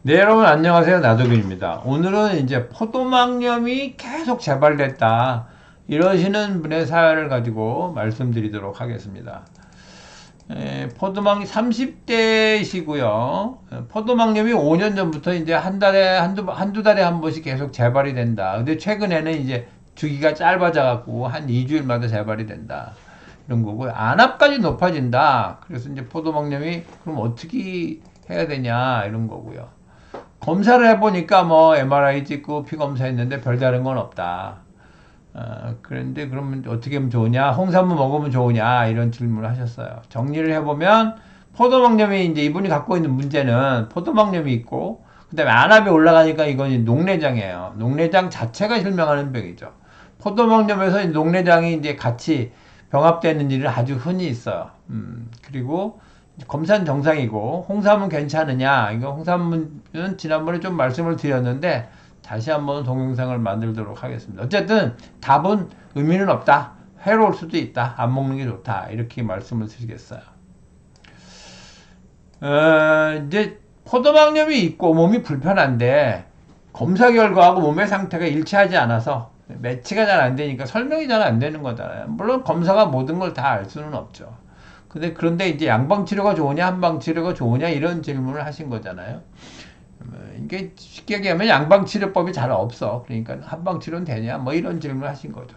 네, 여러분 안녕하세요. 나도균입니다. 오늘은 이제 포도막염이 계속 재발됐다 이러시는 분의 사연을 가지고 말씀드리도록 하겠습니다. 포도막염 30대시고요. 포도막염이 5년 전부터 이제 한두 달에 한 번씩 계속 재발이 된다. 근데 최근에는 이제 주기가 짧아져 갖고 한 2주일마다 재발이 된다. 이런 거고요. 안압까지 높아진다. 그래서 이제 포도막염이 그럼 어떻게 해야 되냐 이런 거고요. 검사를 해보니까 뭐 MRI 찍고 피 검사했는데 별다른 건 없다. 그런데 그러면 어떻게 하면 좋으냐? 홍삼을 먹으면 좋으냐? 이런 질문을 하셨어요. 정리를 해보면 포도막염이 이제 이분이 갖고 있는 문제는 포도막염이 있고 그다음에 안압이 올라가니까 이건 녹내장이에요. 녹내장 자체가 실명하는 병이죠. 포도막염에서 녹내장이 이제 같이 병합되는 일은 아주 흔히 있어요. 그리고 검사는 정상이고 홍삼은 괜찮으냐? 이거 홍삼은 지난번에 좀 말씀을 드렸는데 다시 한번 동영상을 만들도록 하겠습니다. 어쨌든 답은 의미는 없다. 해로울 수도 있다. 안 먹는 게 좋다. 이렇게 말씀을 드리겠어요. 이제 포도막염이 있고 몸이 불편한데 검사 결과하고 몸의 상태가 일치하지 않아서 매치가 잘 안 되니까 설명이 잘 안 되는 거잖아요. 물론 검사가 모든 걸 다 알 수는 없죠. 그런데 이제 양방치료가 좋으냐, 한방치료가 좋으냐, 이런 질문을 하신 거잖아요. 이게 쉽게 얘기하면 양방치료법이 잘 없어. 그러니까 한방치료는 되냐, 뭐 이런 질문을 하신 거죠.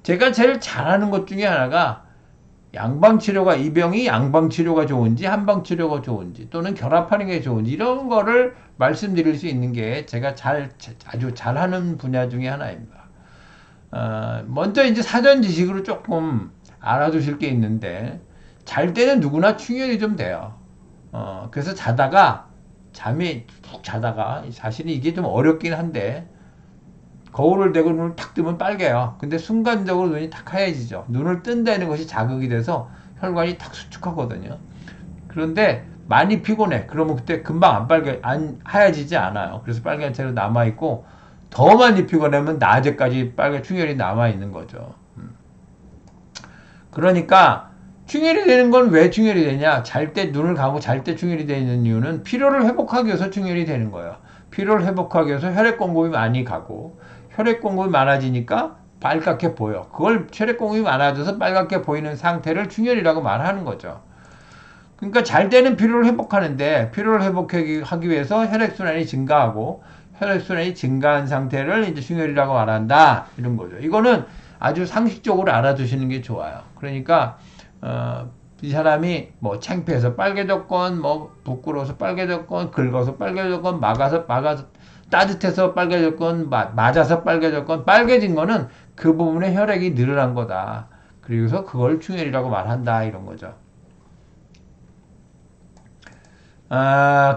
제가 제일 잘하는 것 중에 하나가 양방치료가, 이 병이 양방치료가 좋은지, 한방치료가 좋은지, 또는 결합하는 게 좋은지, 이런 거를 말씀드릴 수 있는 게 제가 아주 잘하는 분야 중에 하나입니다. 먼저 이제 사전 지식으로 조금 알아두실 게 있는데, 잘 때는 누구나 충혈이 좀 돼요. 그래서 잠이 푹 자다가, 사실은 이게 좀 어렵긴 한데, 거울을 대고 눈을 탁 뜨면 빨개요. 근데 순간적으로 눈이 탁 하얘지죠. 눈을 뜬다는 것이 자극이 돼서 혈관이 탁 수축하거든요. 그런데 많이 피곤해. 그러면 그때 금방 안 하얘지지 않아요. 그래서 빨간 채로 남아있고, 더 많이 피곤하면 낮에까지 빨간 충혈이 남아있는 거죠. 그러니까, 충혈이 되는 건 왜 충혈이 되냐? 잘 때 눈을 감고 잘 때 충혈이 되는 이유는 피로를 회복하기 위해서 충혈이 되는 거예요. 피로를 회복하기 위해서 혈액 공급이 많이 가고 혈액 공급이 많아지니까 빨갛게 보여. 그걸 혈액 공급이 많아져서 빨갛게 보이는 상태를 충혈이라고 말하는 거죠. 그러니까 잘 때는 피로를 회복하는데 피로를 회복하기 위해서 혈액순환이 증가하고 혈액순환이 증가한 상태를 이제 충혈이라고 말한다. 이런 거죠. 이거는 아주 상식적으로 알아두시는 게 좋아요. 그러니까 이 사람이 뭐 창피해서 빨개졌건, 뭐 부끄러워서 빨개졌건, 긁어서 빨개졌건, 막아서 따뜻해서 빨개졌건, 맞아서 빨개졌건, 빨개진 거는 그 부분에 혈액이 늘어난 거다. 그래서 그걸 충혈이라고 말한다. 이런 거죠.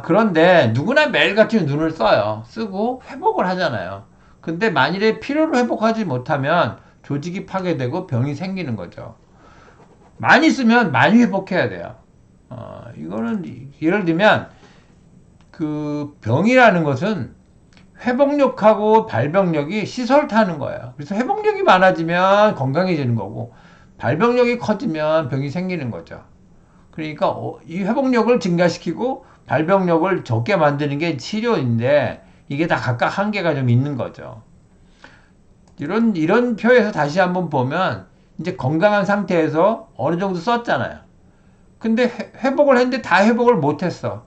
그런데 누구나 매일같이 눈을 써요. 쓰고 회복을 하잖아요. 근데 만일에 피로를 회복하지 못하면 조직이 파괴되고 병이 생기는 거죠. 많이 쓰면 많이 회복해야 돼요. 이거는 예를 들면 그 병이라는 것은 회복력하고 발병력이 시설 타는 거예요. 그래서 회복력이 많아지면 건강해지는 거고 발병력이 커지면 병이 생기는 거죠. 그러니까 이 회복력을 증가시키고 발병력을 적게 만드는 게 치료인데 이게 다 각각 한계가 좀 있는 거죠. 이런 표에서 다시 한번 보면 이제 건강한 상태에서 어느 정도 썼잖아요. 근데 회복을 했는데 다 회복을 못했어.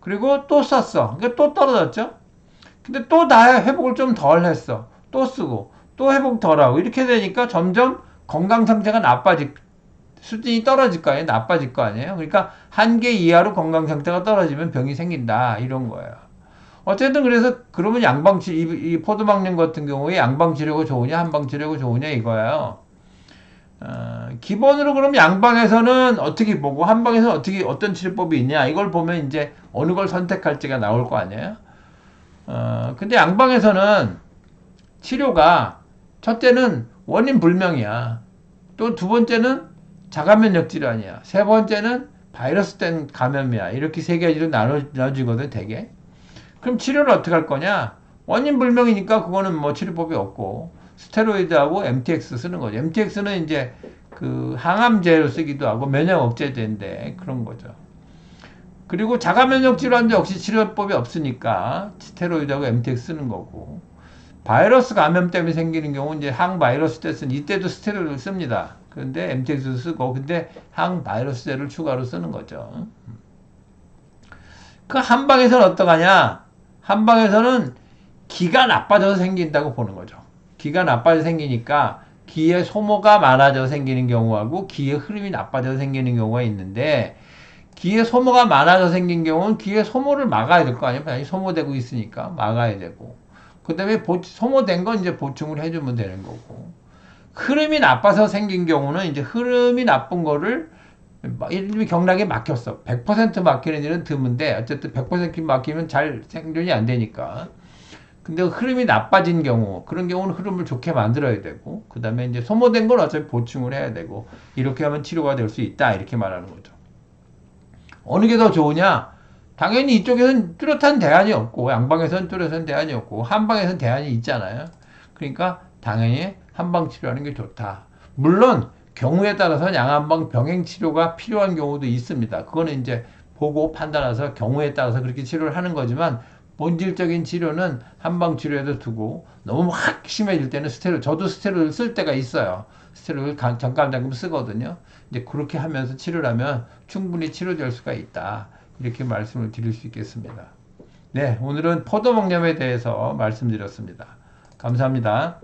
그리고 또 썼어. 그러니까 또 떨어졌죠? 근데 또 다 회복을 좀 덜 했어. 또 쓰고, 또 회복 덜 하고. 이렇게 되니까 점점 건강 상태가 수준이 떨어질 거 아니에요? 나빠질 거 아니에요? 그러니까 한계 이하로 건강 상태가 떨어지면 병이 생긴다. 이런 거예요. 어쨌든 그래서 그러면 이 포도막염 같은 경우에 양방치료가 좋으냐 한방치료가 좋으냐 이거예요. 기본으로 그럼 양방에서는 어떻게 보고 한방에서는 어떤 치료법이 있냐 이걸 보면 이제 어느 걸 선택할지가 나올 거 아니에요. 근데 양방에서는 치료가 첫째는 원인 불명이야. 또 두 번째는 자가면역 질환이야. 세 번째는 바이러스 된 감염이야. 이렇게 세 가지로 나눠지거든 되게. 그럼 치료를 어떻게 할 거냐? 원인 불명이니까 그거는 뭐 치료법이 없고 스테로이드하고 MTX 쓰는 거죠. MTX는 이제 그 항암제로 쓰기도 하고 면역 억제제인데 그런 거죠. 그리고 자가면역 질환도 역시 치료법이 없으니까 스테로이드하고 MTX 쓰는 거고, 바이러스 감염 때문에 생기는 경우는 이제 항바이러스 때 이때도 스테로이드를 씁니다. 그런데 MTX도 쓰고, 근데 항바이러스제를 추가로 쓰는 거죠. 그 한방에서는 어떡하냐? 한방에서는 기가 나빠져서 생긴다고 보는 거죠. 기가 나빠져서 생기니까 기의 소모가 많아져서 생기는 경우하고 기의 흐름이 나빠져서 생기는 경우가 있는데, 기의 소모가 많아져 생긴 경우는 기의 소모를 막아야 될 거 아니에요. 많이 소모되고 있으니까 막아야 되고. 그 다음에 소모된 건 이제 보충을 해주면 되는 거고. 흐름이 나빠서 생긴 경우는 이제 흐름이 나쁜 거를 이름이 경락에 막혔어. 100% 막히는 일은 드문데 어쨌든 100% 막히면 잘 생존이 안 되니까. 근데 흐름이 나빠진 경우, 그런 경우는 흐름을 좋게 만들어야 되고, 그 다음에 이제 소모된 건 어차피 보충을 해야 되고, 이렇게 하면 치료가 될 수 있다. 이렇게 말하는 거죠. 어느 게 더 좋으냐? 당연히 이쪽에서는 뚜렷한 대안이 없고, 양방에서는 뚜렷한 대안이 없고, 한방에서는 대안이 있잖아요. 그러니까 당연히 한방 치료하는 게 좋다. 물론 경우에 따라서 양한방 병행 치료가 필요한 경우도 있습니다. 그거는 이제 보고 판단해서 경우에 따라서 그렇게 치료를 하는 거지만, 본질적인 치료는 한방 치료에도 두고, 너무 확 심해질 때는 저도 스테로이드 쓸 때가 있어요. 스테로이드 잠깐 쓰거든요. 이제 그렇게 하면서 치료를 하면 충분히 치료될 수가 있다. 이렇게 말씀을 드릴 수 있겠습니다. 네, 오늘은 포도막염에 대해서 말씀드렸습니다. 감사합니다.